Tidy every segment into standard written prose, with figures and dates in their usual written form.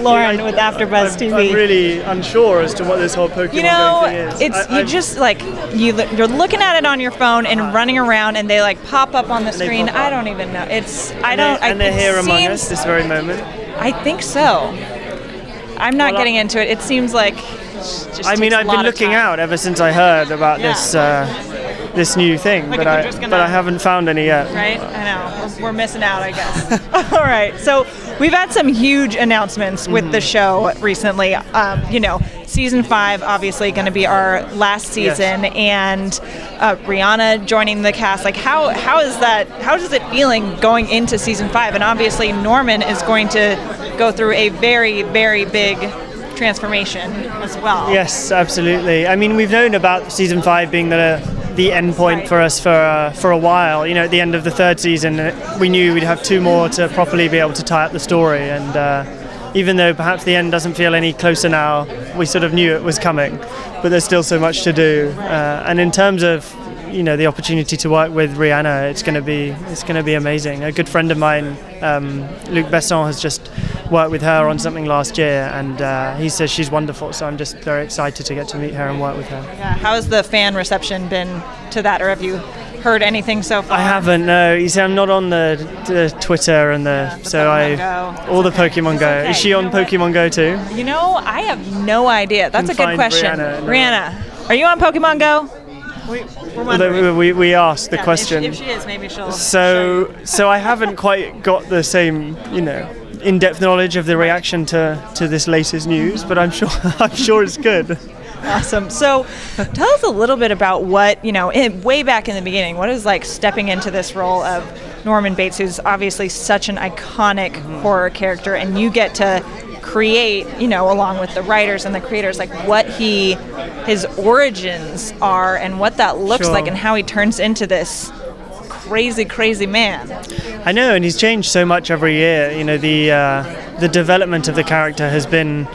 Lauren with AfterBuzz TV. I'm really unsure as to what this whole Pokemon Go thing is. You're looking at it on your phone and running around, and they like pop up on the screen. I don't even know. They're here among us this very moment. I think so. I'm not getting into it. It seems like. I've been looking out ever since I heard about this new thing, but I haven't found any yet. Right? I know. We're missing out, I guess. All right. So we've had some huge announcements with the show recently. Season 5 obviously going to be our last season, and Rihanna joining the cast. Like, how is that? How does it feeling going into season 5? And obviously Norman is going to go through a very, very big transformation as well. Yes, absolutely. I mean, we've known about season 5 being the end point for us for a while. You know, at the end of the 3rd season, we knew we'd have 2 more to properly be able to tie up the story. And even though perhaps the end doesn't feel any closer now, we sort of knew it was coming. But there's still so much to do. And in terms of the opportunity to work with Rihanna, it's going to be amazing. A good friend of mine, Luc Besson, has just worked with her on something last year, and he says she's wonderful. So I'm just very excited to get to meet her and work with her. Yeah. How has the fan reception been to that, or have you heard anything so far? I haven't. No. You see, I'm not on the Twitter and the Pokemon Go. Okay. Is she on Pokemon Go too? I have no idea. That's a good question. Rihanna, are you on Pokemon Go? We asked the question. If she is, maybe she'll. So I haven't quite got the same, in-depth knowledge of the reaction to this latest news, but I'm sure it's good. Awesome. So tell us a little bit about what, way back in the beginning, what is like stepping into this role of Norman Bates, who's obviously such an iconic horror character, and you get to create, along with the writers and the creators, like what his origins are and what that looks like and how he turns into this crazy man. I know, and he's changed so much every year. The development of the character has been,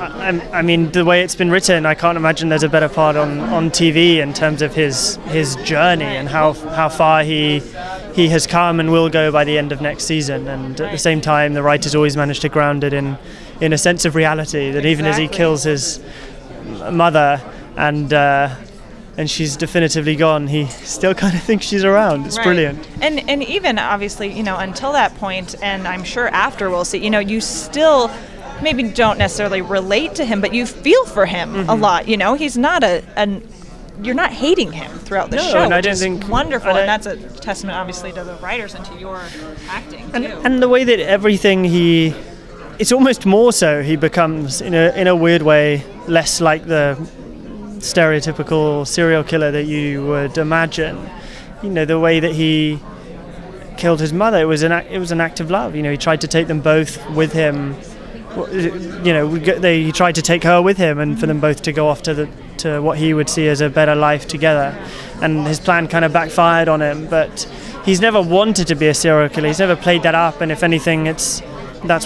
I mean, the way it's been written, I can't imagine there's a better part on TV in terms of his journey and how far he has come and will go by the end of next season. And at the same time, the writers always manage to ground it in a sense of reality, that even as he kills his mother and she's definitively gone, he still kind of thinks she's around. It's brilliant. And even obviously, until that point, and I'm sure after we'll see, you still maybe don't necessarily relate to him, but you feel for him a lot. He's not you're not hating him throughout the show, and I which don't is think wonderful, and that's a testament, obviously, to the writers and to your acting too. And the way that everything it's almost more so he becomes in a weird way less like the stereotypical serial killer that you would imagine. The way that he killed his mother, it was an act of love. He tried to take them both with him. He tried to take her with him, and for them both to go off to what he would see as a better life together. And his plan kind of backfired on him, but he's never wanted to be a serial killer. He's never played that up, and if anything, that's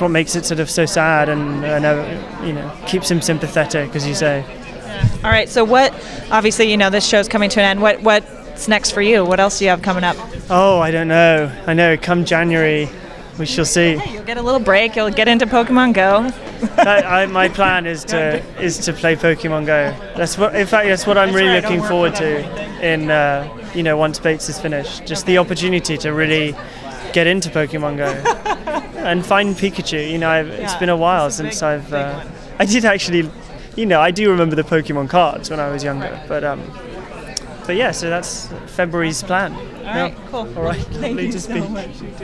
what makes it sort of so sad and keeps him sympathetic, as you say. Yeah. All right, so obviously, this show's coming to an end. What's next for you? What else do you have coming up? Oh, I don't know. I know, come January, we shall see. Hey, you'll get a little break. You'll get into Pokemon Go. My plan is to play Pokemon Go. That's what I'm really looking forward to in once Bates is finished. Just the opportunity to really get into Pokemon Go and find Pikachu. It's been a while since I did actually. I do remember the Pokemon cards when I was younger, but yeah. So that's February's plan. All right, cool. All right, Thank you so much.